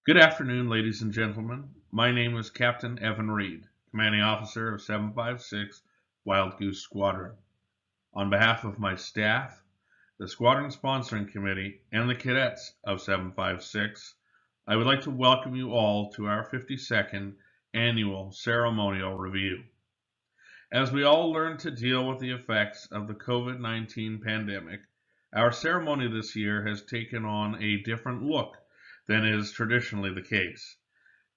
Good afternoon, ladies and gentlemen. My name is Captain Evan Reed, Commanding Officer of 756 Wild Goose Squadron. On behalf of my staff, the Squadron Sponsoring Committee, and the cadets of 756, I would like to welcome you all to our 52nd Annual Ceremonial Review. As we all learn to deal with the effects of the COVID-19 pandemic, our ceremony this year has taken on a different look than is traditionally the case.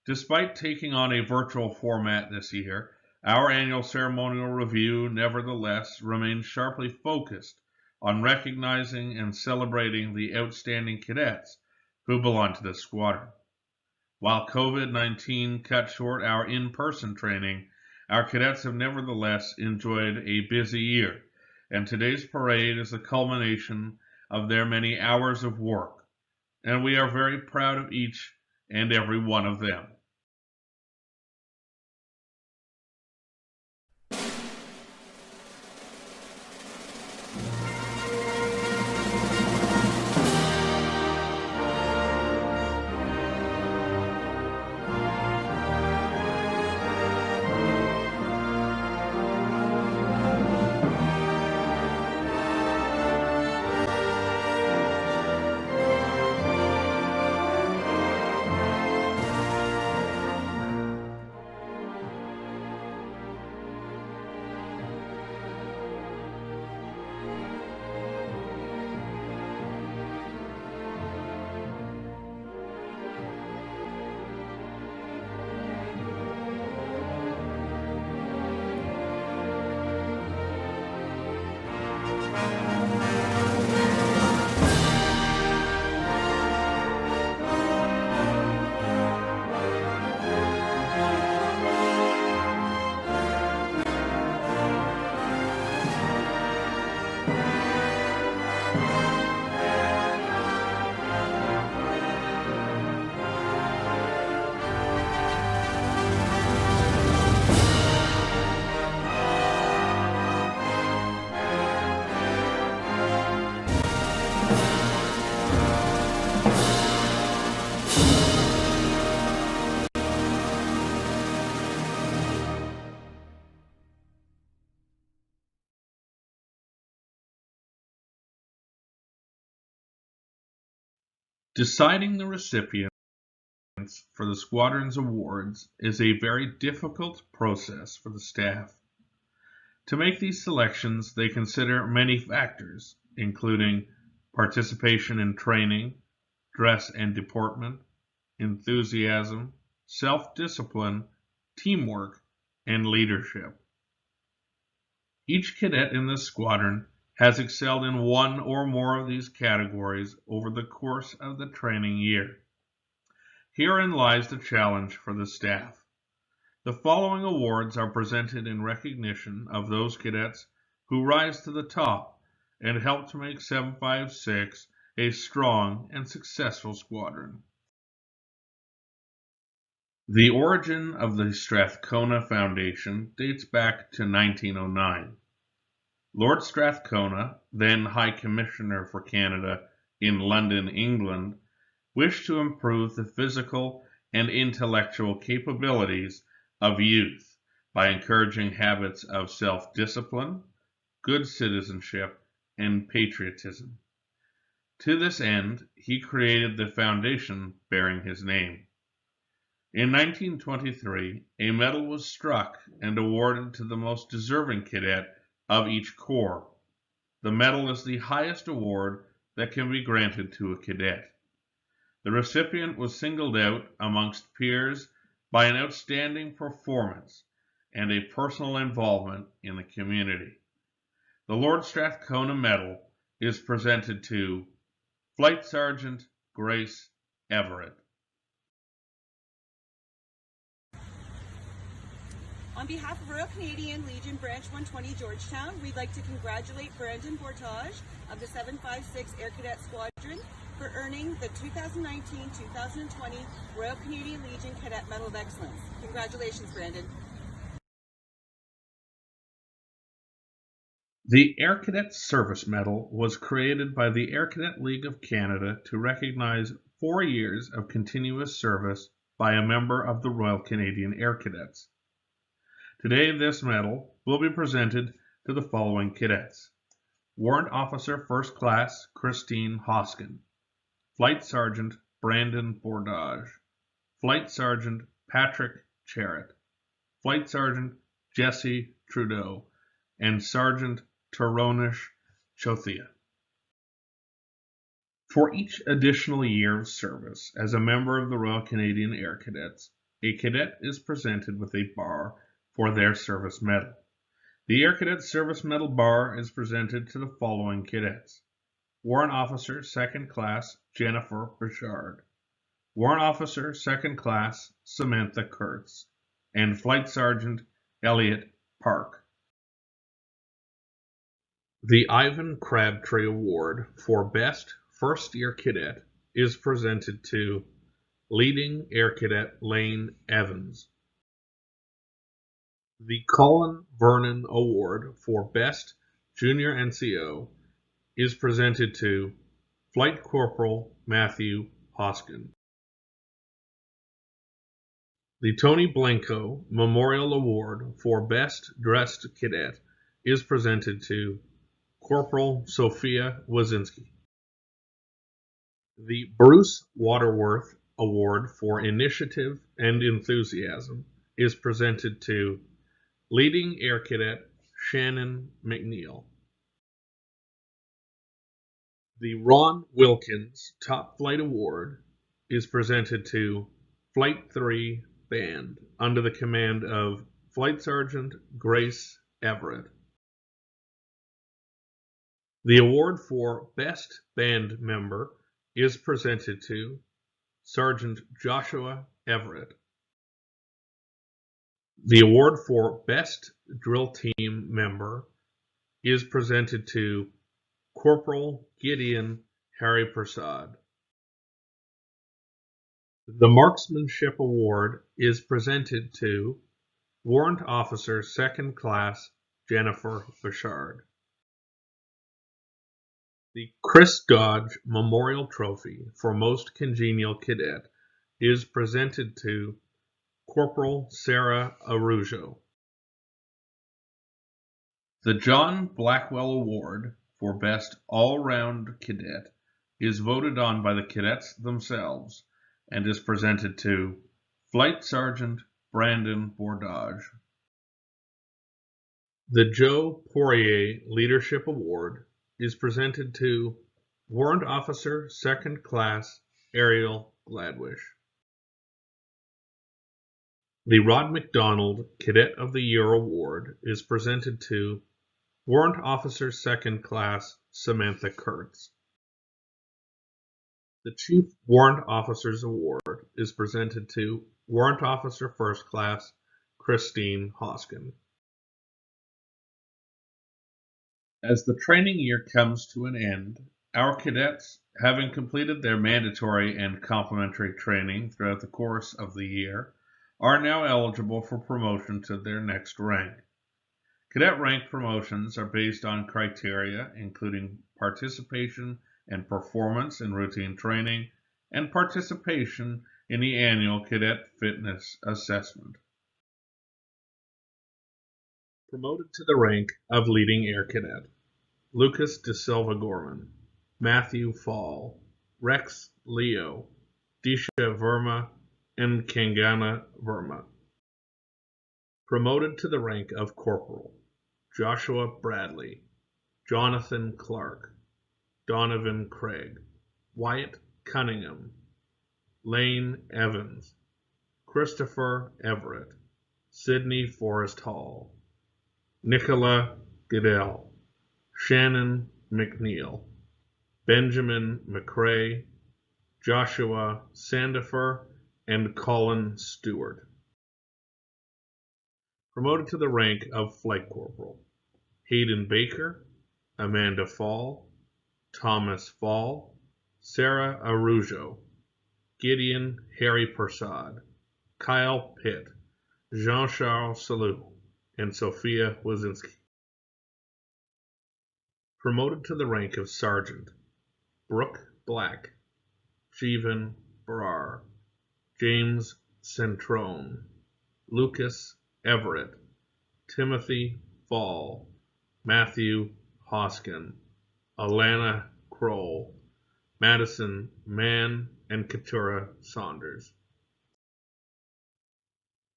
Despite taking on a virtual format this year, our annual ceremonial review nevertheless remains sharply focused on recognizing and celebrating the outstanding cadets who belong to this squadron. While COVID-19 cut short our in-person training, our cadets have nevertheless enjoyed a busy year, and today's parade is the culmination of their many hours of work, and we are very proud of each and every one of them. Deciding the recipients for the squadron's awards is a very difficult process for the staff. To make these selections, they consider many factors, including participation in training, dress and deportment, enthusiasm, self-discipline, teamwork, and leadership. Each cadet in this squadron has excelled in one or more of these categories over the course of the training year. Herein lies the challenge for the staff. The following awards are presented in recognition of those cadets who rise to the top and help to make 756 a strong and successful squadron. The origin of the Strathcona Foundation dates back to 1909. Lord Strathcona, then High Commissioner for Canada in London, England, wished to improve the physical and intellectual capabilities of youth by encouraging habits of self-discipline, good citizenship, and patriotism. To this end, he created the foundation bearing his name. In 1923, a medal was struck and awarded to the most deserving cadet of each corps. The medal is the highest award that can be granted to a cadet. The recipient was singled out amongst peers by an outstanding performance and a personal involvement in the community. The Lord Strathcona Medal is presented to Flight Sergeant Grace Everett. On behalf of Royal Canadian Legion Branch 120 Georgetown, we'd like to congratulate Brandon Bortage of the 756 Air Cadet Squadron for earning the 2019-2020 Royal Canadian Legion Cadet Medal of Excellence. Congratulations, Brandon. The Air Cadet Service Medal was created by the Air Cadet League of Canada to recognize 4 years of continuous service by a member of the Royal Canadian Air Cadets. Today, this medal will be presented to the following cadets: Warrant Officer First Class Christine Hoskin, Flight Sergeant Brandon Bortage, Flight Sergeant Patrick Charrett, Flight Sergeant Jesse Trudeau, and Sergeant Toronish Chothia. For each additional year of service as a member of the Royal Canadian Air Cadets, a cadet is presented with a bar for their service medal. The Air Cadet Service Medal bar is presented to the following cadets: Warrant Officer Second Class Jennifer Bouchard, Warrant Officer Second Class Samantha Kurtz, and Flight Sergeant Elliot Park. The Ivan Crabtree Award for Best First Year Cadet is presented to Leading Air Cadet Lane Evans. The Colin Vernon Award for Best Junior NCO is presented to Flight Corporal Matthew Hoskin. The Tony Blanco Memorial Award for Best Dressed Cadet is presented to Corporal Sophia Wazinski. The Bruce Waterworth Award for Initiative and Enthusiasm is presented to Leading Air Cadet Shannon McNeil. The Ron Wilkins Top Flight Award is presented to Flight 3 Band under the command of Flight Sergeant Grace Everett. The award for Best Band Member is presented to Sergeant Joshua Everett. The award for Best Drill Team Member is presented to Corporal Gideon Harry Prasad. The Marksmanship Award is presented to Warrant Officer Second Class Jennifer Bouchard. The Chris Dodge Memorial Trophy for Most Congenial Cadet is presented to Corporal Sarah Arujo. The John Blackwell Award for Best All-Round Cadet is voted on by the cadets themselves and is presented to Flight Sergeant Brandon Bortage. The Joe Poirier Leadership Award is presented to Warrant Officer Second Class Ariel Gladwish. The Rod McDonald Cadet of the Year Award is presented to Warrant Officer Second Class Samantha Kurtz. The Chief Warrant Officers Award is presented to Warrant Officer First Class Christine Hoskin. As the training year comes to an end, our cadets, having completed their mandatory and complementary training throughout the course of the year, are now eligible for promotion to their next rank. Cadet rank promotions are based on criteria including participation and performance in routine training and participation in the annual Cadet Fitness Assessment. Promoted to the rank of Leading Air Cadet: Lucas De Silva Gorman, Matthew Fall, Rex Leo, Disha Verma, and Kangana Verma. Promoted to the rank of Corporal: Joshua Bradley, Jonathan Clark, Donovan Craig, Wyatt Cunningham, Lane Evans, Christopher Everett, Sidney Forrest Hall, Nicola Goodell, Shannon McNeil, Benjamin McRae, Joshua Sandifer, and Colin Stewart. Promoted to the rank of Flight Corporal: Hayden Baker, Amanda Fall, Thomas Fall, Sarah Arujo, Gideon Harry Persad, Kyle Pitt, Jean-Charles Salou, and Sophia Wazinski. Promoted to the rank of Sergeant: Brooke Black, Jeevan Brar, James Centrone, Lucas Everett, Timothy Fall, Matthew Hoskin, Alana Kroll, Madison Mann, and Keturah Saunders.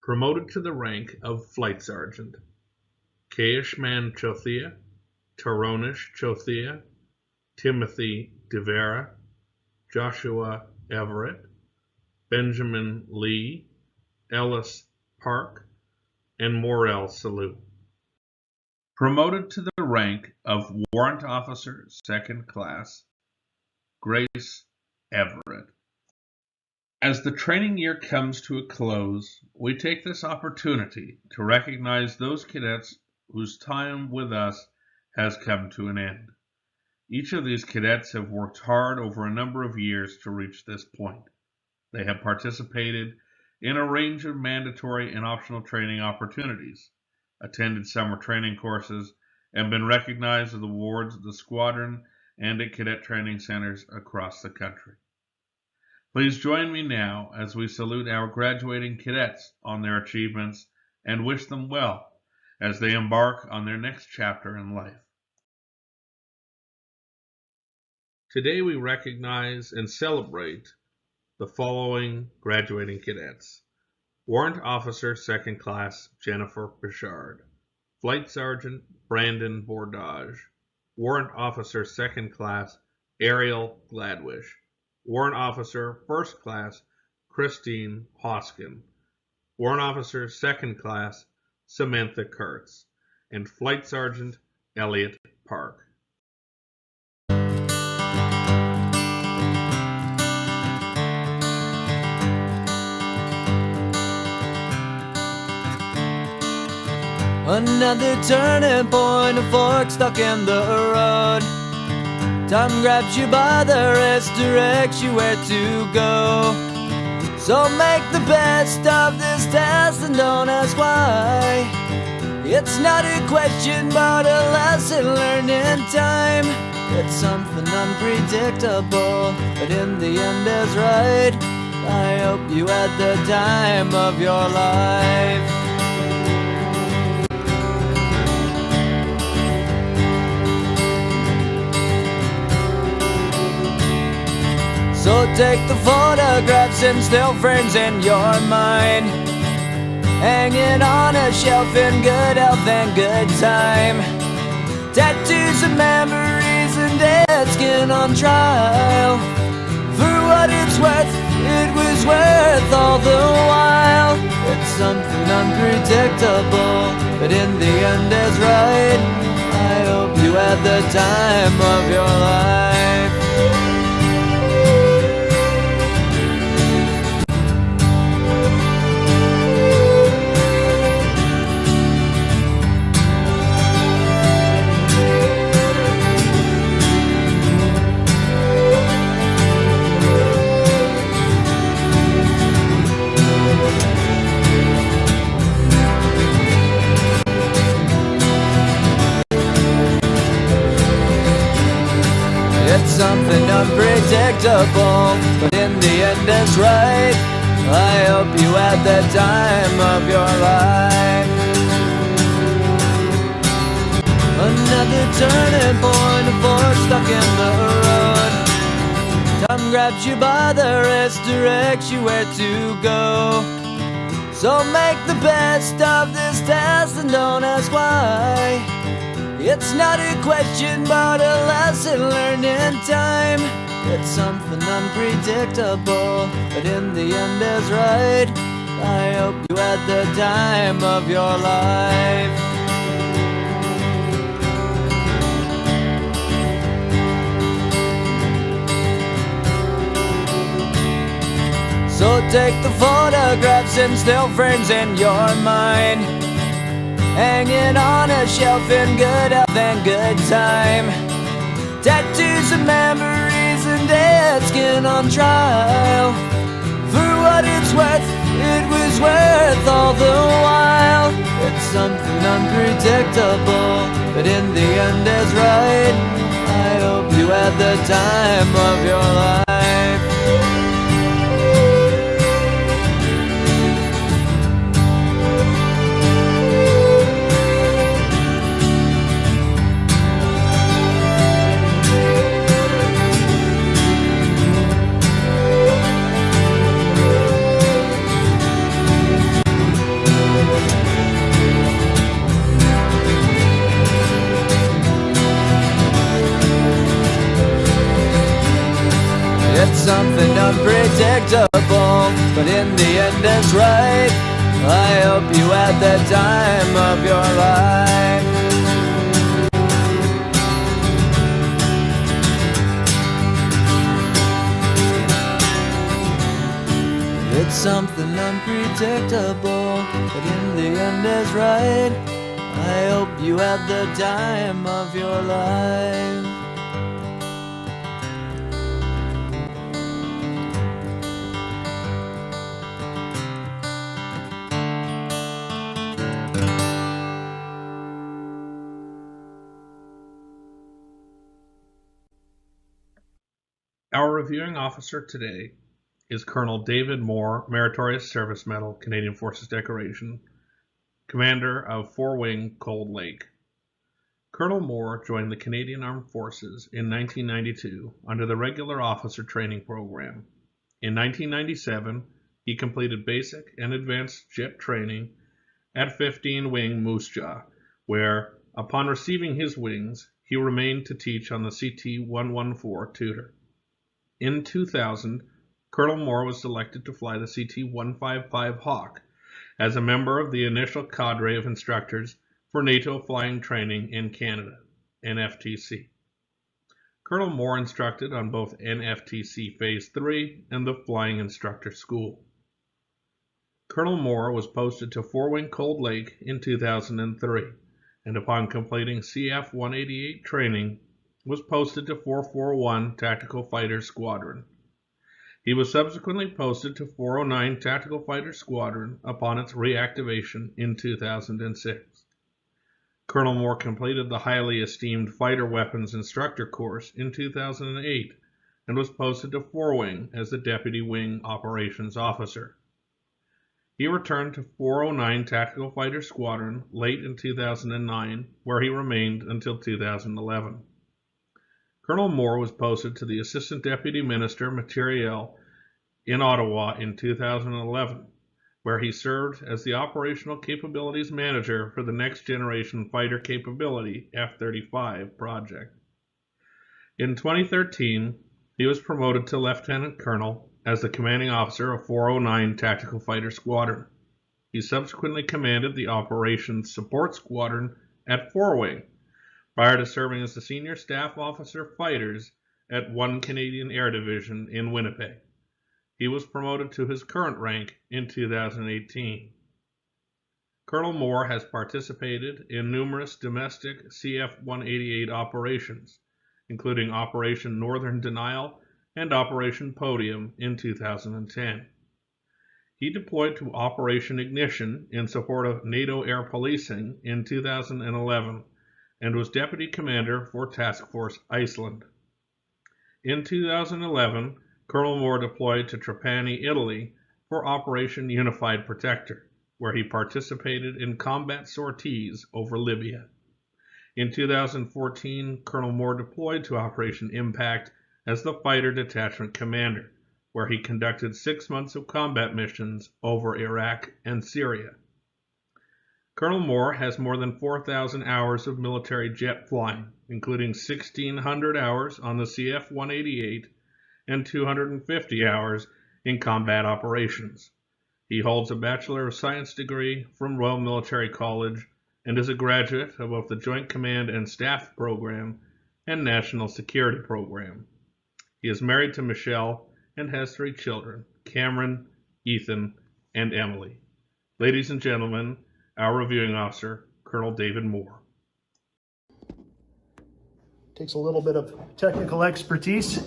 Promoted to the rank of Flight Sergeant: Kayashman Chothia, Taronish Chothia, Timothy DeVera, Joshua Everett, Benjamin Lee, Ellis Park, and Morel Salou. Promoted to the rank of Warrant Officer Second Class, Grace Everett. As the training year comes to a close, we take this opportunity to recognize those cadets whose time with us has come to an end. Each of these cadets have worked hard over a number of years to reach this point. They have participated in a range of mandatory and optional training opportunities, attended summer training courses, and been recognized with awards at the Squadron and at cadet training centers across the country. Please join me now as we salute our graduating cadets on their achievements and wish them well as they embark on their next chapter in life. Today we recognize and celebrate the following graduating cadets: Warrant Officer Second Class Jennifer Bichard, Flight Sergeant Brandon Bordage, Warrant Officer Second Class Ariel Gladwish, Warrant Officer First Class Christine Hoskin, Warrant Officer Second Class Samantha Kurtz, and Flight Sergeant Elliot Park. Another turning point, a fork stuck in the road. Time grabs you by the wrist, directs you where to go. So make the best of this test and don't ask why. It's not a question but a lesson learned in time. It's something unpredictable, but in the end is right. I hope you had the time of your life. So take the photographs and still frames in your mind, hanging on a shelf in good health and good time. Tattoos of memories and dead skin on trial. For what it's worth, it was worth all the while. It's something unpredictable, but in the end is right. I hope you had the time of your life. It's something unpredictable, but in the end it's right. I hope you had the time of your life. Another turning point, a fork stuck in the road. Time grabs you by the wrist, directs you where to go. So make the best of this test and don't ask why. It's not a question, but a lesson learned in time. It's something unpredictable, but in the end is right. I hope you had the time of your life. So take the photographs and still frames in your mind, hanging on a shelf in good health and good time. Tattoos of memories and dead skin on trial. For what it's worth, it was worth all the while. It's something unpredictable, but in the end is right. I hope you had the time of your life. It's something unpredictable, but in the end it's right. I hope you had the time of your life. It's something unpredictable, but in the end is right. I hope you had the time of your life. Our reviewing officer today is Colonel David Moore, Meritorious Service Medal, Canadian Forces Decoration, Commander of 4-Wing Cold Lake. Colonel Moore joined the Canadian Armed Forces in 1992 under the Regular Officer Training Program. In 1997, he completed basic and advanced jet training at 15-Wing Moose Jaw, where, upon receiving his wings, he remained to teach on the CT-114 Tutor. In 2000, Colonel Moore was selected to fly the CT-155 Hawk as a member of the initial cadre of instructors for NATO Flying Training in Canada, NFTC. Colonel Moore instructed on both NFTC Phase 3 and the Flying Instructor School. Colonel Moore was posted to 4-Wing Cold Lake in 2003, and upon completing CF-188 training, was posted to 441 Tactical Fighter Squadron. He was subsequently posted to 409 Tactical Fighter Squadron upon its reactivation in 2006. Colonel Moore completed the highly esteemed Fighter Weapons Instructor course in 2008 and was posted to 4-Wing as the Deputy Wing Operations Officer. He returned to 409 Tactical Fighter Squadron late in 2009, where he remained until 2011. Colonel Moore was posted to the Assistant Deputy Minister Materiel in Ottawa in 2011, where he served as the Operational Capabilities Manager for the Next Generation Fighter Capability F-35 project. In 2013, he was promoted to Lieutenant Colonel as the Commanding Officer of 409 Tactical Fighter Squadron. He subsequently commanded the Operations Support Squadron at 4 Wing, prior to serving as the Senior Staff Officer Fighters at 1 Canadian Air Division in Winnipeg. He was promoted to his current rank in 2018. Colonel Moore has participated in numerous domestic CF-188 operations, including Operation Northern Denial and Operation Podium in 2010. He deployed to Operation Ignition in support of NATO air policing in 2011 and was Deputy Commander for Task Force Iceland. In 2011, Colonel Moore deployed to Trapani, Italy for Operation Unified Protector, where he participated in combat sorties over Libya. In 2014, Colonel Moore deployed to Operation Impact as the Fighter Detachment Commander, where he conducted 6 months of combat missions over Iraq and Syria. Colonel Moore has more than 4,000 hours of military jet flying, including 1,600 hours on the CF-188 and 250 hours in combat operations. He holds a Bachelor of Science degree from Royal Military College and is a graduate of both the Joint Command and Staff Program and National Security Program. He is married to Michelle and has 3 children, Cameron, Ethan, and Emily. Ladies and gentlemen, our reviewing officer, Colonel David Moore. Takes a little bit of technical expertise.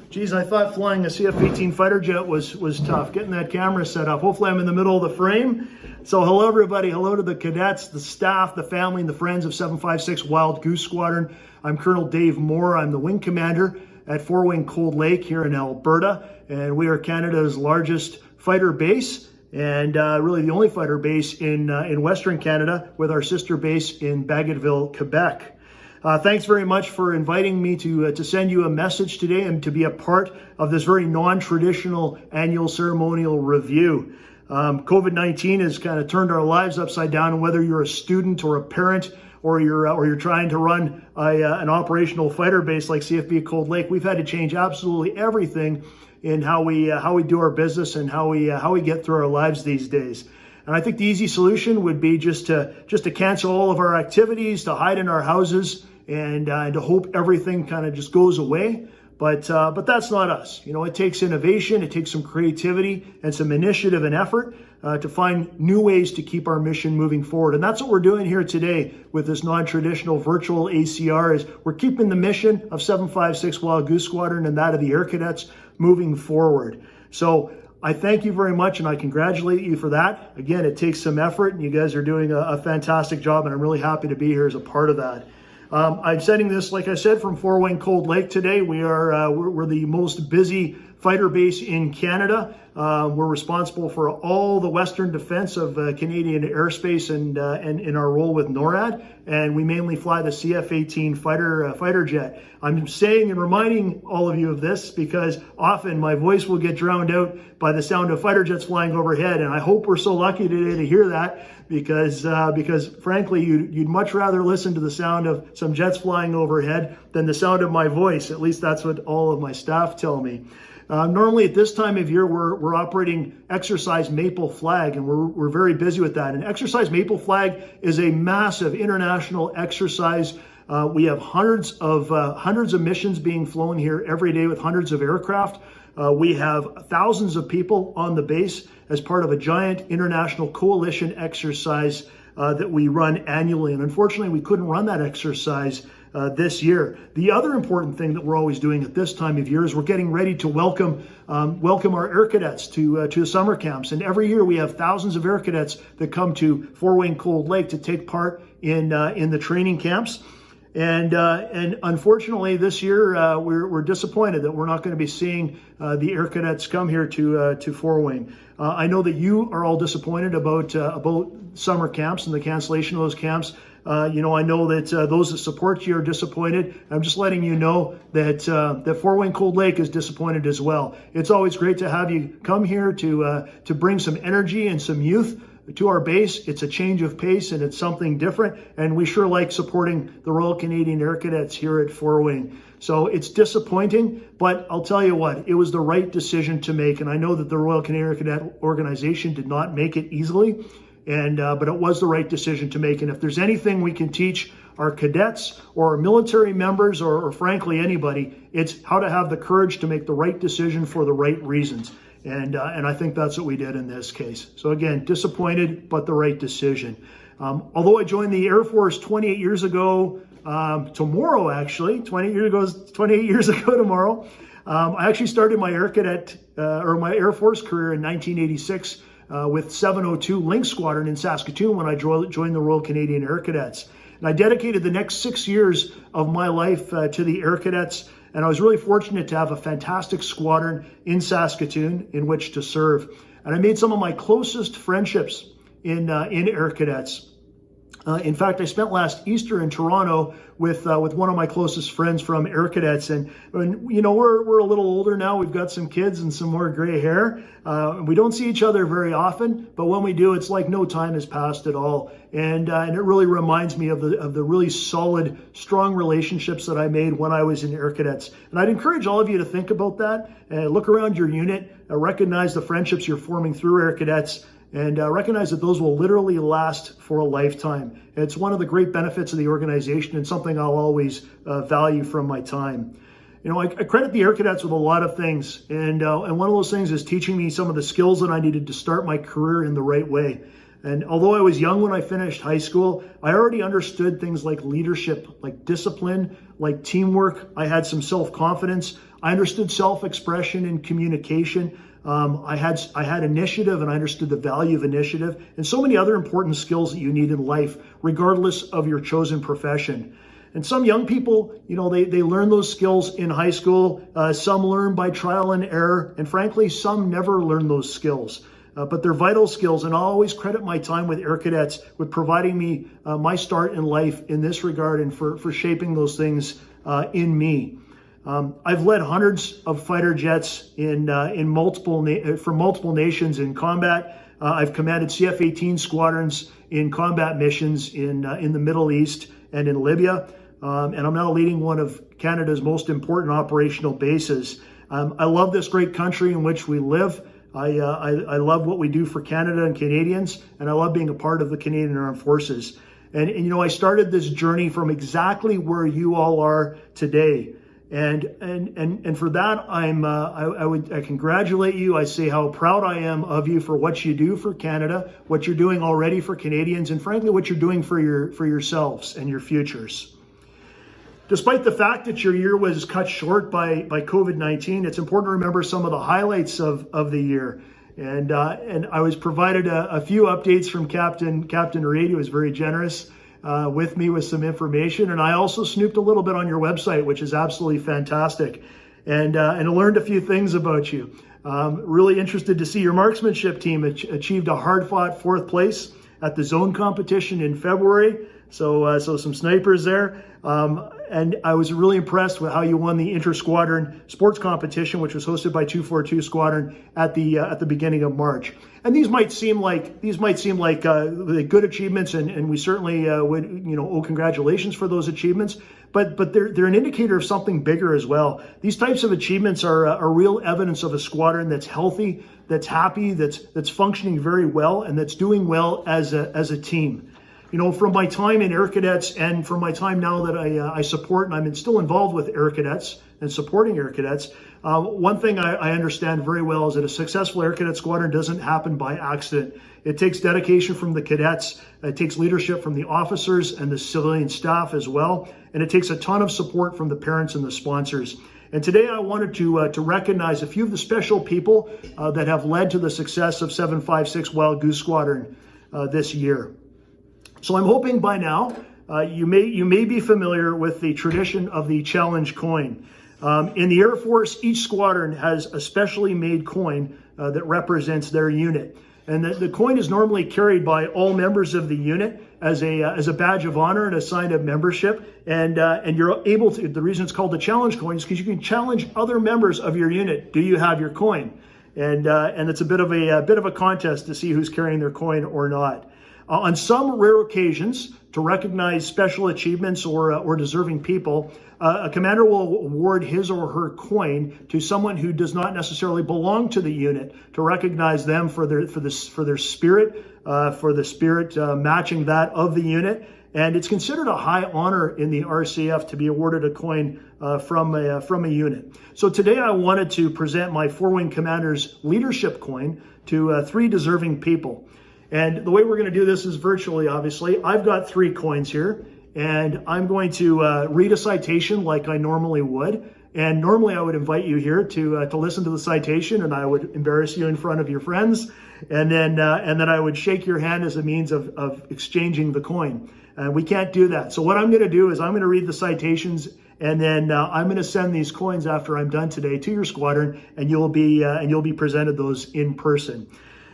Geez, I thought flying a CF-18 fighter jet was tough, getting that camera set up. Hopefully I'm in the middle of the frame. So hello everybody, hello to the cadets, the staff, the family, and the friends of 756 Wild Goose Squadron. I'm Colonel Dave Moore. I'm the wing commander at 4 Wing Cold Lake here in Alberta, and we are Canada's largest fighter base, and really the only fighter base in Western Canada, with our sister base in Bagotville, Quebec. Thanks very much for inviting me to send you a message today and to be a part of this very non-traditional annual ceremonial review. COVID-19 has kind of turned our lives upside down, and whether you're a student or a parent or you're trying to run an operational fighter base like CFB Cold Lake, we've had to change absolutely everything in how we do our business and how we get through our lives these days. And I think the easy solution would be just to cancel all of our activities, to hide in our houses, and to hope everything kind of just goes away. But that's not us. You know, it takes innovation, it takes some creativity and some initiative and effort to find new ways to keep our mission moving forward. And that's what we're doing here today with this non-traditional virtual ACR. Is we're keeping the mission of 756 Wild Goose Squadron and that of the Air Cadets moving forward. So I thank you very much, and I congratulate you for that. Again, it takes some effort, and you guys are doing a fantastic job, and I'm really happy to be here as a part of that. I'm sending this, like I said, from 4 Wing Cold Lake today. We're the most busy fighter base in Canada. We're responsible for all the western defense of Canadian airspace and in our role with NORAD, and we mainly fly the CF-18 fighter jet. I'm saying and reminding all of you of this because often my voice will get drowned out by the sound of fighter jets flying overhead, and I hope we're so lucky today to hear that because frankly you'd much rather listen to the sound of some jets flying overhead than the sound of my voice. At least that's what all of my staff tell me. Normally at this time of year, we're operating Exercise Maple Flag, and we're very busy with that. And Exercise Maple Flag is a massive international exercise. We have hundreds of missions being flown here every day with hundreds of aircraft. We have thousands of people on the base as part of a giant international coalition exercise that we run annually. And unfortunately, we couldn't run that exercise this year. The other important thing that we're always doing at this time of year is we're getting ready to welcome our Air Cadets to summer camps. And every year we have thousands of Air Cadets that come to 4 Wing Cold Lake to take part in the training camps. And unfortunately, this year we're disappointed that we're not going to be seeing the Air Cadets come here to 4 Wing. I know that you are all disappointed about summer camps and the cancellation of those camps. I know that those that support you are disappointed. I'm just letting you know that 4 Wing Cold Lake is disappointed as well. It's always great to have you come here to bring some energy and some youth to our base. It's a change of pace and it's something different. And we sure like supporting the Royal Canadian Air Cadets here at Four Wing. So it's disappointing, but I'll tell you what, it was the right decision to make. And I know that the Royal Canadian Air Cadet organization did not make it easily, but it was the right decision to make. And if there's anything we can teach our cadets or our military members or frankly anybody, it's how to have the courage to make the right decision for the right reasons. And I think that's what we did in this case. So again, disappointed, but the right decision. Although I joined the Air Force 28 years ago, tomorrow actually, 28 years ago tomorrow, I actually started my Air Cadet or my Air Force career in 1986 with 702 Lynx Squadron in Saskatoon when I joined the Royal Canadian Air Cadets. And I dedicated the next 6 years of my life to the Air Cadets. And I was really fortunate to have a fantastic squadron in Saskatoon in which to serve. And I made some of my closest friendships in Air Cadets. In fact, I spent last Easter in Toronto with one of my closest friends from Air Cadets, and you know we're a little older now. We've got some kids and some more gray hair. We don't see each other very often, but when we do, it's like no time has passed at all. And it really reminds me of the really solid, strong relationships that I made when I was in Air Cadets. And I'd encourage all of you to think about that. Look around your unit, recognize the friendships you're forming through Air Cadets. And recognize that those will literally last for a lifetime. It's one of the great benefits of the organization and something I'll always value from my time. You know, I credit the Air Cadets with a lot of things. And one of those things is teaching me some of the skills that I needed to start my career in the right way. And although I was young when I finished high school, I already understood things like leadership, like discipline, like teamwork. I had some self-confidence. I understood self-expression and communication. I had initiative, and I understood the value of initiative and so many other important skills that you need in life, regardless of your chosen profession. And some young people, you know, they learn those skills in high school. Some learn by trial and error. And frankly, some never learn those skills. But they're vital skills. And I'll always credit my time with Air Cadets with providing me my start in life in this regard and for shaping those things in me. I've led hundreds of fighter jets for multiple nations in combat. I've commanded CF-18 squadrons in combat missions in the Middle East and in Libya. And I'm now leading one of Canada's most important operational bases. I love this great country in which we live. I love what we do for Canada and Canadians, and I love being a part of the Canadian Armed Forces. And you know, I started this journey from exactly where you all are today. And for that, I congratulate you. I say how proud I am of you for what you do for Canada, what you're doing already for Canadians, and frankly, what you're doing for yourselves and your futures. Despite the fact that your year was cut short by COVID-19, it's important to remember some of the highlights of the year. And I was provided a few updates from Captain Reid, who was very generous with me with some information. And I also snooped a little bit on your website, which is absolutely fantastic. And I learned a few things about you. Really interested to see your marksmanship team achieved a hard-fought 4th place at the zone competition in February. So some snipers there. And I was really impressed with how you won the inter-squadron sports competition, which was hosted by 242 Squadron at the beginning of March. And these might seem like good achievements, and we certainly would owe congratulations for those achievements. But they're an indicator of something bigger as well. These types of achievements are real evidence of a squadron that's healthy, that's happy, that's functioning very well, and that's doing well as a team. You know, from my time in Air Cadets and from my time now that I support, and I'm still involved with Air Cadets and supporting Air Cadets, one thing I understand very well is that a successful Air Cadet squadron doesn't happen by accident. It takes dedication from the cadets, it takes leadership from the officers and the civilian staff as well, and it takes a ton of support from the parents and the sponsors. And today I wanted to recognize a few of the special people that have led to the success of 756 Wild Goose Squadron this year. So I'm hoping by now you may be familiar with the tradition of the challenge coin. In the Air Force, each squadron has a specially made coin that represents their unit. And the coin is normally carried by all members of the unit as a badge of honor and a sign of membership. And you're able to, the reason it's called the challenge coin is because you can challenge other members of your unit. Do you have your coin? and it's a bit of a contest to see who's carrying their coin or not. On some rare occasions, to recognize special achievements or deserving people, a commander will award his or her coin to someone who does not necessarily belong to the unit, to recognize them for their spirit, for the spirit matching that of the unit. And it's considered a high honor in the RCF to be awarded a coin from a unit. So today I wanted to present my 4-Wing Commander's leadership coin to 3 deserving people. And the way we're going to do this is virtually, obviously. I've got 3 coins here, and I'm going to read a citation like I normally would. And normally I would invite you here to listen to the citation, and I would embarrass you in front of your friends, and then I would shake your hand as a means of exchanging the coin. We can't do that. So what I'm going to do is I'm going to read the citations, and then I'm going to send these coins after I'm done today to your squadron, and you'll be presented those in person.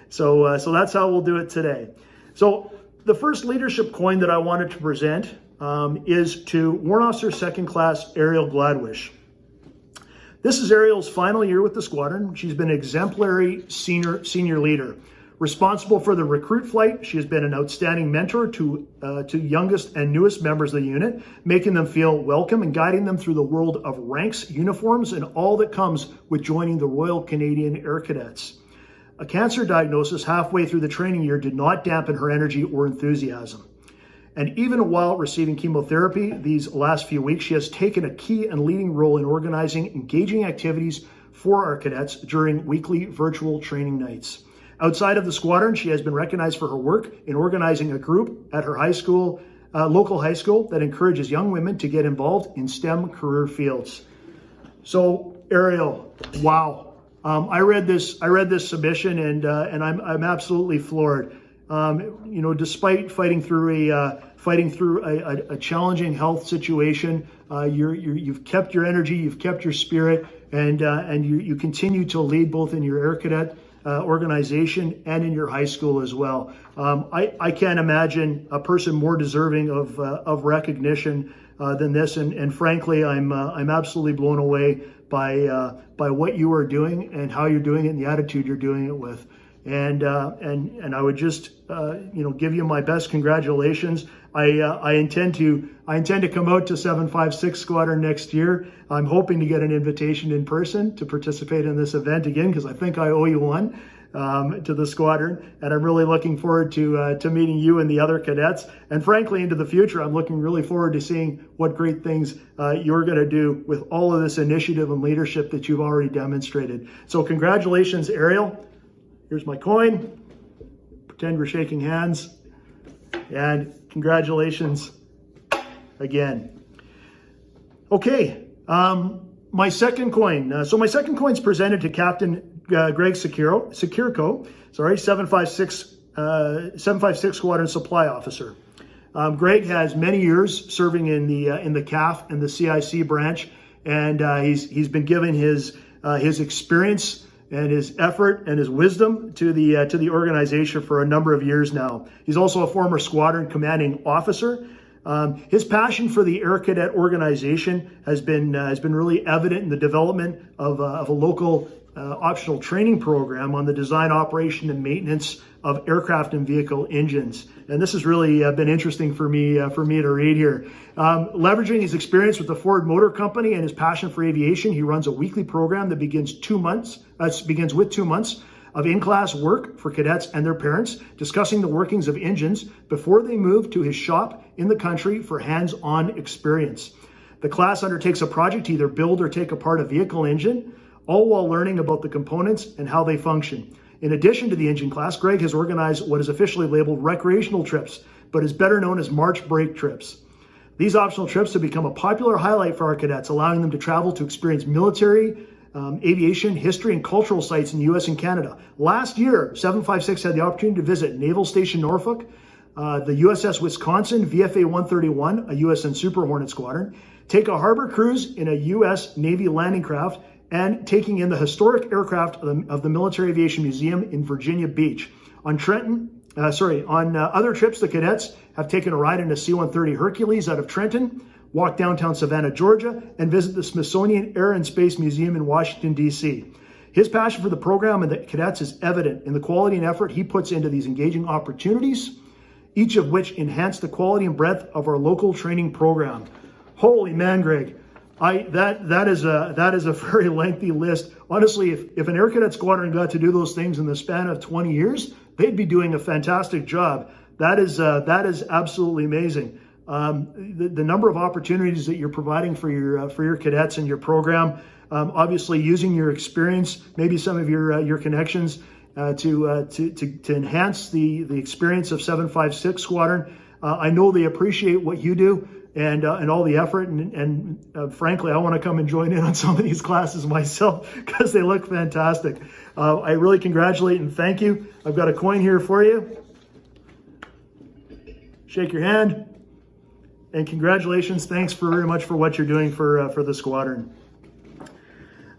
So that's how we'll do it today. So the first leadership coin that I wanted to present is to Warrant Officer 2nd Class Ariel Gladwish. This is Ariel's final year with the squadron. She's been an exemplary senior leader. Responsible for the recruit flight, she has been an outstanding mentor to youngest and newest members of the unit, making them feel welcome and guiding them through the world of ranks, uniforms, and all that comes with joining the Royal Canadian Air Cadets. A cancer diagnosis halfway through the training year did not dampen her energy or enthusiasm. And even while receiving chemotherapy these last few weeks, she has taken a key and leading role in organizing engaging activities for our cadets during weekly virtual training nights. Outside of the squadron, she has been recognized for her work in organizing a group at her high school, local high school, that encourages young women to get involved in STEM career fields. So, Ariel, wow. I read this submission, and I'm absolutely floored. Despite fighting through a challenging health situation, you've kept your energy, you've kept your spirit, and you continue to lead both in your Air Cadet organization and in your high school as well. I can't imagine a person more deserving of recognition than this, and frankly, I'm absolutely blown away by what you are doing and how you're doing it and the attitude you're doing it with. And I would just give you my best congratulations. I intend to come out to 756 Squadron next year. I'm hoping to get an invitation in person to participate in this event again, because I think I owe you one to the squadron, and I'm really looking forward to meeting you and the other cadets. And frankly, into the future, I'm looking really forward to seeing what great things you're going to do with all of this initiative and leadership that you've already demonstrated. So congratulations, Ariel. Here's my coin. Pretend we're shaking hands. And congratulations again. Okay, my second coin. So my second coin is presented to Captain Greg Securco, 756 Squadron Supply Officer. Greg has many years serving in the CAF and the CIC branch, and he's been given his experience and his effort and his wisdom to the organization for a number of years now. He's also a former squadron commanding officer. His passion for the Air Cadet organization has been really evident in the development of a local optional training program on the design, operation, and maintenance of aircraft and vehicle engines. And this has really been interesting for me to read here. Leveraging his experience with the Ford Motor Company and his passion for aviation, he runs a weekly program that begins with 2 months of in-class work for cadets and their parents, discussing the workings of engines before they move to his shop in the country for hands-on experience. The class undertakes a project to either build or take apart a vehicle engine, all while learning about the components and how they function. In addition to the engine class, Greg has organized what is officially labeled recreational trips, but is better known as March break trips. These optional trips have become a popular highlight for our cadets, allowing them to travel to experience military, aviation, history, and cultural sites in the U.S. and Canada. Last year, 756 had the opportunity to visit Naval Station Norfolk, the USS Wisconsin, VFA 131, a USN Super Hornet squadron, take a harbor cruise in a U.S. Navy landing craft, and taking in the historic aircraft of the Military Aviation Museum in Virginia Beach. On other trips, the cadets have taken a ride in a C-130 Hercules out of Trenton, walk downtown Savannah, Georgia, and visit the Smithsonian Air and Space Museum in Washington, D.C. His passion for the program and the cadets is evident in the quality and effort he puts into these engaging opportunities, each of which enhance the quality and breadth of our local training program. Holy man, Greg. That is a very lengthy list. Honestly, if an Air Cadet Squadron got to do those things in the span of 20 years, they'd be doing a fantastic job. That is absolutely amazing. The number of opportunities that you're providing for your cadets and your program, obviously using your experience, maybe some of your connections to enhance the experience of 756 Squadron. I know they appreciate what you do. And all the effort, and frankly, I want to come and join in on some of these classes myself because they look fantastic. I really congratulate and thank you. I've got a coin here for you. Shake your hand, and congratulations. Thanks very much for what you're doing for the squadron.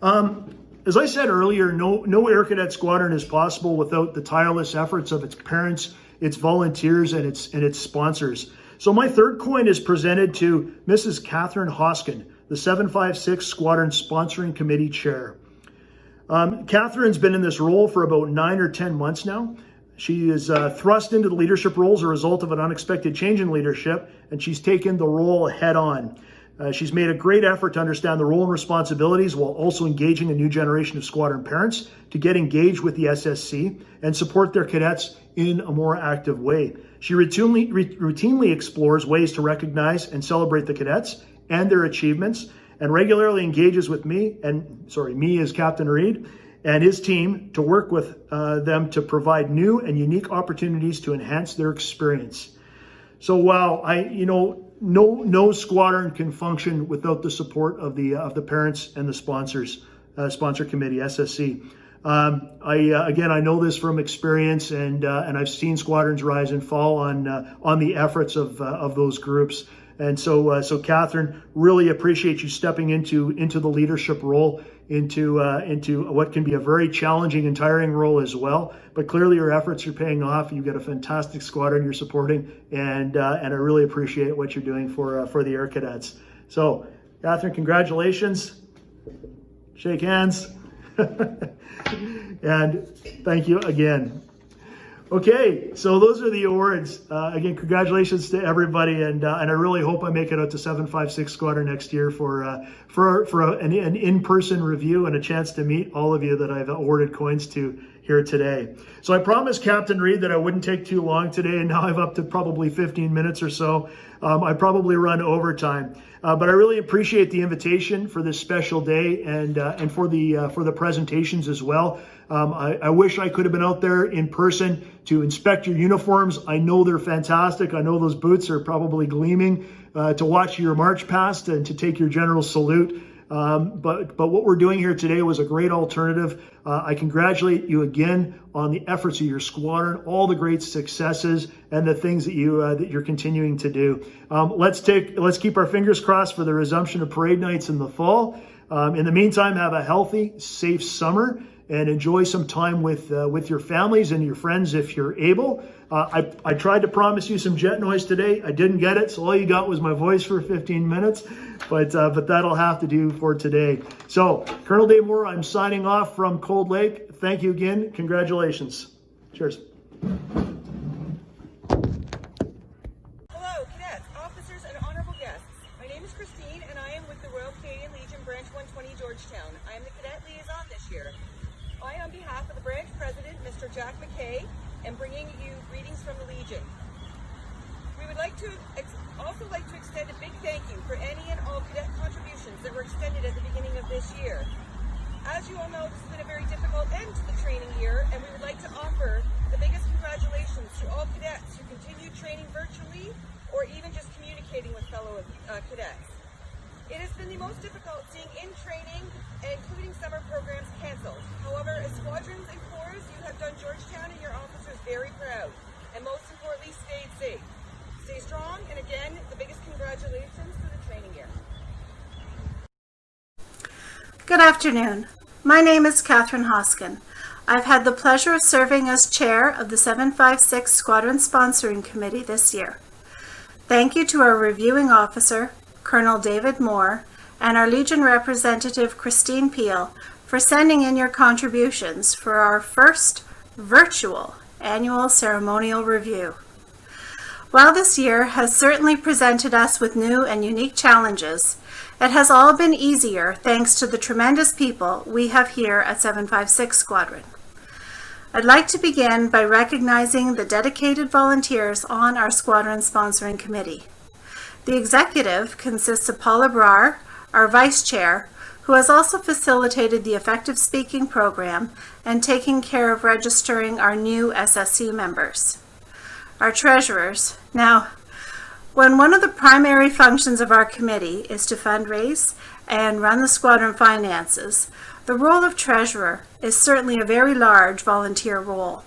As I said earlier, no Air Cadet Squadron is possible without the tireless efforts of its parents, its volunteers, and its sponsors. So my third coin is presented to Mrs. Catherine Hoskin, the 756 Squadron Sponsoring Committee Chair. Catherine's been in this role for about 9 or 10 months now. She is thrust into the leadership role as a result of an unexpected change in leadership, and she's taken the role head on. She's made a great effort to understand the role and responsibilities while also engaging a new generation of squadron parents to get engaged with the SSC and support their cadets in a more active way. She routinely explores ways to recognize and celebrate the cadets and their achievements, and regularly engages with me as Captain Reed, and his team to work with them to provide new and unique opportunities to enhance their experience. So while no squadron can function without the support of the parents and the sponsors, sponsor committee, SSC. I know this from experience, and I've seen squadrons rise and fall on the efforts of those groups. And so Catherine, really appreciate you stepping into the leadership role, into what can be a very challenging and tiring role as well. But clearly your efforts are paying off. You've got a fantastic squadron you're supporting, and I really appreciate what you're doing for the Air Cadets. So Catherine, congratulations. Shake hands. And thank you again. Okay, so those are the awards. Again, congratulations to everybody, and I really hope I make it out to 756 Squadron next year for an in-person review and a chance to meet all of you that I've awarded coins to here today. So I promised Captain Reed that I wouldn't take too long today, and now I'm up to probably 15 minutes or so. I probably run overtime, but I really appreciate the invitation for this special day and for the presentations as well. I wish I could have been out there in person to inspect your uniforms. I know they're fantastic. I know those boots are probably gleaming, to watch your march past and to take your general salute. But what we're doing here today was a great alternative. I congratulate you again on the efforts of your squadron, all the great successes and the things that you're continuing to do. Let's keep our fingers crossed for the resumption of parade nights in the fall. In the meantime, have a healthy, safe summer and enjoy some time with your families and your friends if you're able. I tried to promise you some jet noise today. I didn't get it, so all you got was my voice for 15 minutes, but that'll have to do for today. So, Colonel Dave Moore, I'm signing off from Cold Lake. Thank you again. Congratulations. Cheers. Hello, cadets, officers, and honorable guests. My name is Christine, and I am with the Royal Canadian Legion Branch 120 Georgetown. I am the cadet liaison this year. I, on behalf of the branch president, Mr. Jack McKay, am bringing you greetings from the Legion. We would also like to extend a big thank you for any and all cadet contributions that were extended at the beginning of this year. As you all know, this has been a very difficult end to the training year, and we would like to offer the biggest congratulations to all cadets who continue training virtually or even just communicating with fellow cadets. It has been the most difficult seeing in training, including summer programs, canceled. However, as squadrons and corps, you have done Georgetown and your officers very proud, and most importantly, stayed safe. Stay strong, and again, the biggest congratulations for the training year. Good afternoon. My name is Catherine Hoskin. I've had the pleasure of serving as chair of the 756 Squadron Sponsoring Committee this year. Thank you to our reviewing officer, Colonel David Moore, and our Legion representative, Christine Peel, for sending in your contributions for our first virtual annual ceremonial review. While this year has certainly presented us with new and unique challenges, it has all been easier thanks to the tremendous people we have here at 756 Squadron. I'd like to begin by recognizing the dedicated volunteers on our Squadron Sponsoring Committee. The executive consists of Paula Brar, our Vice Chair, who has also facilitated the effective speaking program and taking care of registering our new SSC members. Our treasurers. Now, when one of the primary functions of our committee is to fundraise and run the squadron finances, the role of treasurer is certainly a very large volunteer role.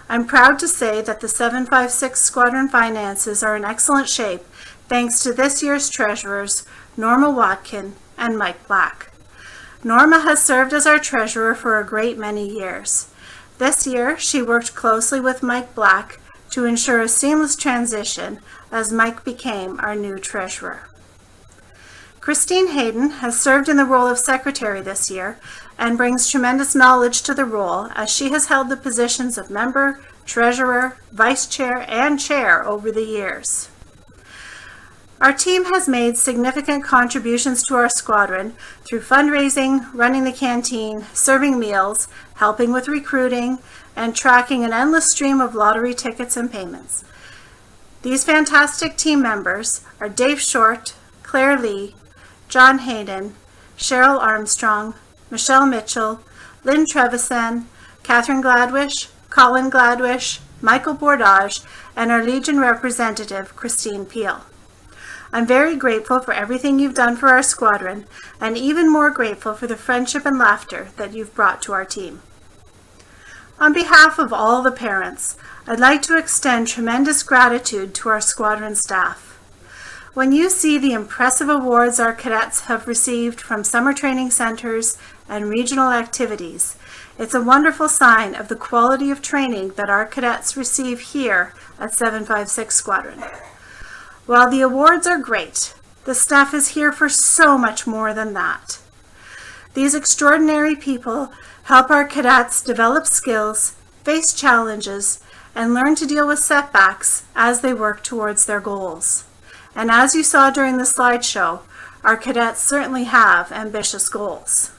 I'm proud to say that the 756 Squadron finances are in excellent shape thanks to this year's treasurers, Norma Watkin and Mike Black. Norma has served as our treasurer for a great many years. This year, she worked closely with Mike Black to ensure a seamless transition as Mike became our new treasurer. Christine Hayden has served in the role of secretary this year and brings tremendous knowledge to the role as she has held the positions of member, treasurer, vice chair, and chair over the years. Our team has made significant contributions to our squadron through fundraising, running the canteen, serving meals, helping with recruiting, and tracking an endless stream of lottery tickets and payments. These fantastic team members are Dave Short, Claire Lee, John Hayden, Cheryl Armstrong, Michelle Mitchell, Lynn Trevisan, Catherine Gladwish, Colin Gladwish, Michael Bordage, and our Legion representative, Christine Peel. I'm very grateful for everything you've done for our squadron, and even more grateful for the friendship and laughter that you've brought to our team. On behalf of all the parents, I'd like to extend tremendous gratitude to our squadron staff. When you see the impressive awards our cadets have received from summer training centers and regional activities, it's a wonderful sign of the quality of training that our cadets receive here at 756 Squadron. While the awards are great, the staff is here for so much more than that. These extraordinary people help our cadets develop skills, face challenges, and learn to deal with setbacks as they work towards their goals. And as you saw during the slideshow, our cadets certainly have ambitious goals.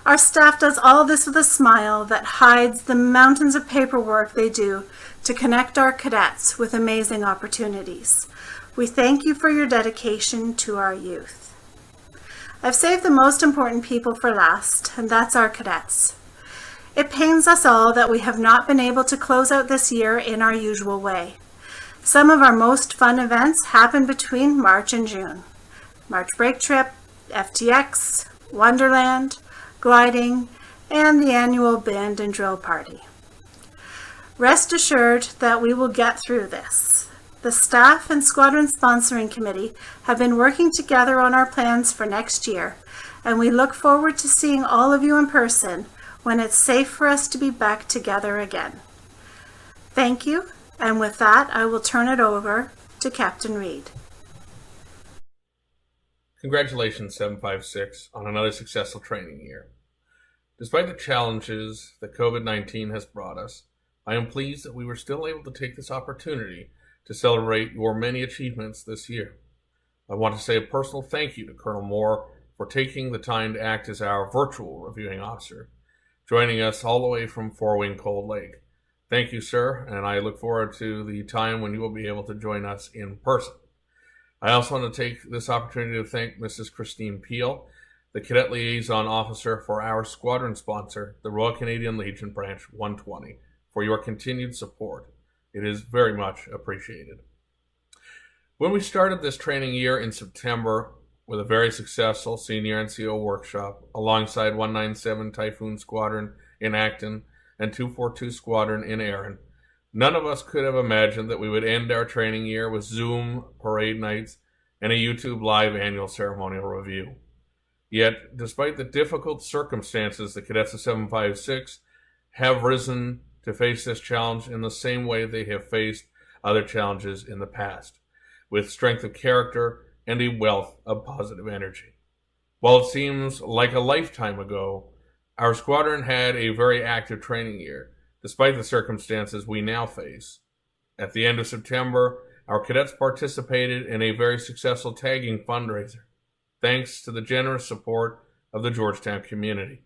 Our staff does all this with a smile that hides the mountains of paperwork they do to connect our cadets with amazing opportunities. We thank you for your dedication to our youth. I've saved the most important people for last, and that's our cadets. It pains us all that we have not been able to close out this year in our usual way. Some of our most fun events happen between March and June. March Break Trip, FTX, Wonderland, gliding, and the annual band and drill party. Rest assured that we will get through this. The staff and Squadron Sponsoring Committee have been working together on our plans for next year, and we look forward to seeing all of you in person when it's safe for us to be back together again. Thank you, and with that, I will turn it over to Captain Reed. Congratulations, 756, on another successful training year. Despite the challenges that COVID-19 has brought us, I am pleased that we were still able to take this opportunity to celebrate your many achievements this year. I want to say a personal thank you to Colonel Moore for taking the time to act as our virtual reviewing officer, joining us all the way from Four Wing Cold Lake. Thank you, sir, and I look forward to the time when you will be able to join us in person. I also want to take this opportunity to thank Mrs. Christine Peel, the Cadet Liaison Officer for our squadron sponsor, the Royal Canadian Legion Branch 120, for your continued support. It is very much appreciated. When we started this training year in September with a very successful senior NCO workshop alongside 197 Typhoon Squadron in Acton and 242 Squadron in Erin, none of us could have imagined that we would end our training year with Zoom parade nights and a YouTube live annual ceremonial review. Yet, despite the difficult circumstances, the cadets of 756 have risen to face this challenge in the same way they have faced other challenges in the past, with strength of character and a wealth of positive energy. While it seems like a lifetime ago, Our squadron had a very active training year, despite the circumstances we now face. At the end of September, our cadets participated in a very successful tagging fundraiser, thanks to the generous support of the Georgetown community.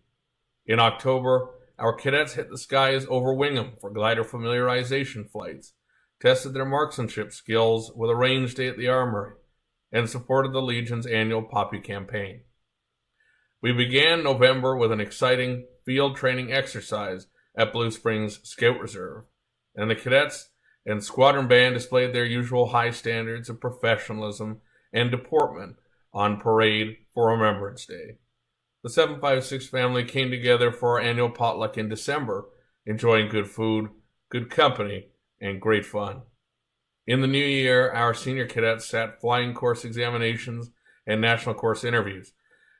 In October, our cadets hit the skies over Wingham for glider familiarization flights, tested their marksmanship skills with a range day at the Armory, and supported the Legion's annual Poppy campaign. We began November with an exciting field training exercise at Blue Springs Scout Reserve, and the cadets and squadron band displayed their usual high standards of professionalism and deportment on parade for Remembrance Day. The 756 family came together for our annual potluck in December, enjoying good food, good company, and great fun. In the new year, our senior cadets sat flying course examinations and national course interviews,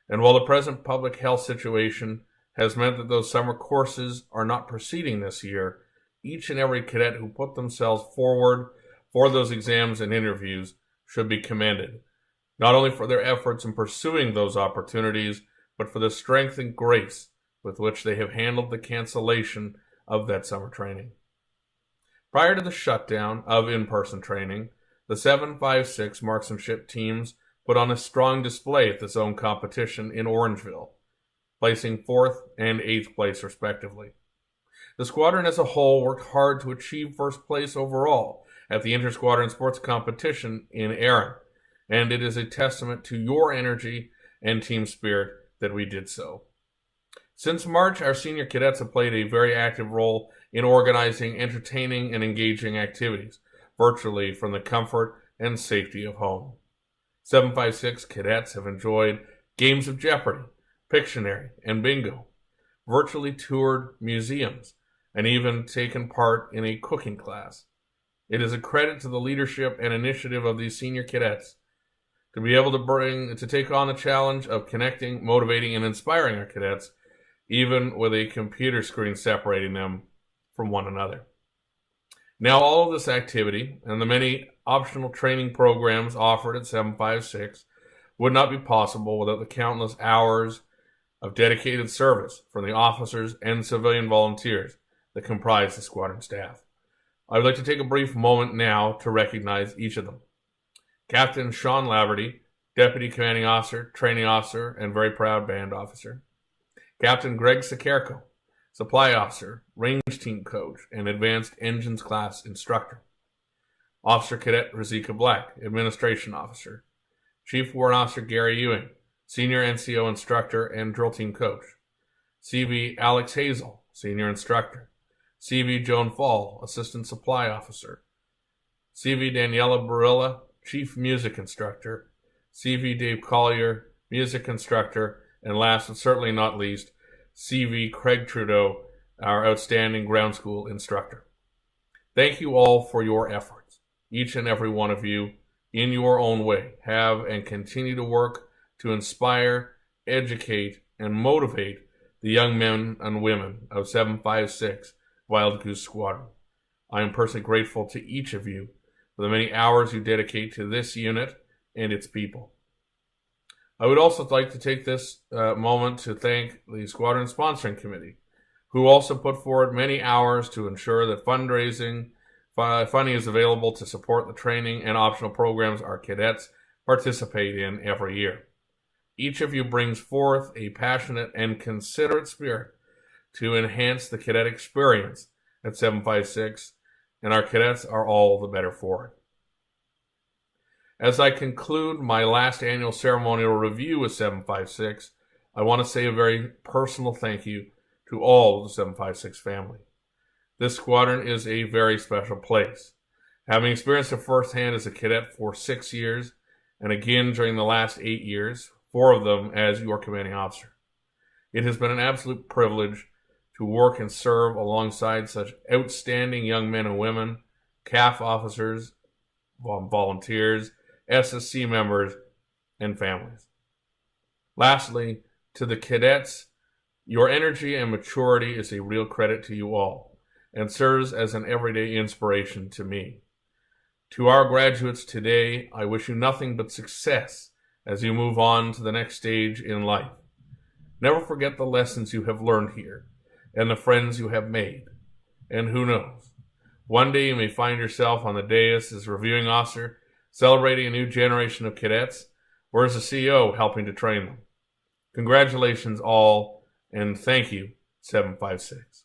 and while the present public health situation has meant that those summer courses are not proceeding this year, each and every cadet who put themselves forward for those exams and interviews should be commended, not only for their efforts in pursuing those opportunities, but for the strength and grace with which they have handled the cancellation of that summer training. Prior to the shutdown of in-person training, the 756 marksmanship teams put on a strong display at the zone competition in Orangeville, placing 4th and 8th place respectively. The squadron as a whole worked hard to achieve first place overall at the inter-squadron sports competition in Erin, and it is a testament to your energy and team spirit that we did so. Since March, our senior cadets have played a very active role in organizing entertaining and engaging activities, virtually from the comfort and safety of home. 756 cadets have enjoyed games of Jeopardy, Pictionary, and Bingo, virtually toured museums, and even taken part in a cooking class. It is a credit to the leadership and initiative of these senior cadets to be able to take on the challenge of connecting, motivating, and inspiring our cadets, even with a computer screen separating them from one another. Now, all of this activity and the many optional training programs offered at 756 would not be possible without the countless hours of dedicated service from the officers and civilian volunteers that comprise the squadron staff. I would like to take a brief moment now to recognize each of them. Captain Sean Laverty, Deputy Commanding Officer, Training Officer, and very proud Band Officer. Captain Greg Sekerko, Supply Officer, Range Team Coach, and Advanced Engines Class Instructor. Officer Cadet Razika Black, Administration Officer. Chief Warrant Officer Gary Ewing, Senior NCO Instructor and Drill Team Coach. CV Alex Hazel, Senior Instructor. CV Joan Fall, Assistant Supply Officer. CV Daniela Barilla, Chief Music Instructor. CV Dave Collier, Music Instructor. And last but certainly not least, CV Craig Trudeau, our outstanding ground school instructor. Thank you all for your efforts. Each and every one of you, in your own way, have and continue to work to inspire, educate, and motivate the young men and women of 756 Wild Goose Squadron. I am personally grateful to each of you for the many hours you dedicate to this unit and its people. I would also like to take this moment to thank the Squadron Sponsoring Committee, who also put forward many hours to ensure that funding is available to support the training and optional programs our cadets participate in every year. Each of you brings forth a passionate and considerate spirit to enhance the cadet experience at 756, and our cadets are all the better for it. As I conclude my last annual ceremonial review with 756, I want to say a very personal thank you to all of the 756 family. This squadron is a very special place. Having experienced it firsthand as a cadet for 6 years, and again during the last 8 years, 4 of them as your commanding officer, it has been an absolute privilege to work and serve alongside such outstanding young men and women, CAF officers, volunteers, SSC members, and families. Lastly, to the cadets, your energy and maturity is a real credit to you all and serves as an everyday inspiration to me. To our graduates today, I wish you nothing but success as you move on to the next stage in life. Never forget the lessons you have learned here and the friends you have made. And who knows, one day you may find yourself on the dais as reviewing officer, celebrating a new generation of cadets, or as a CEO helping to train them. Congratulations all, and thank you, 756.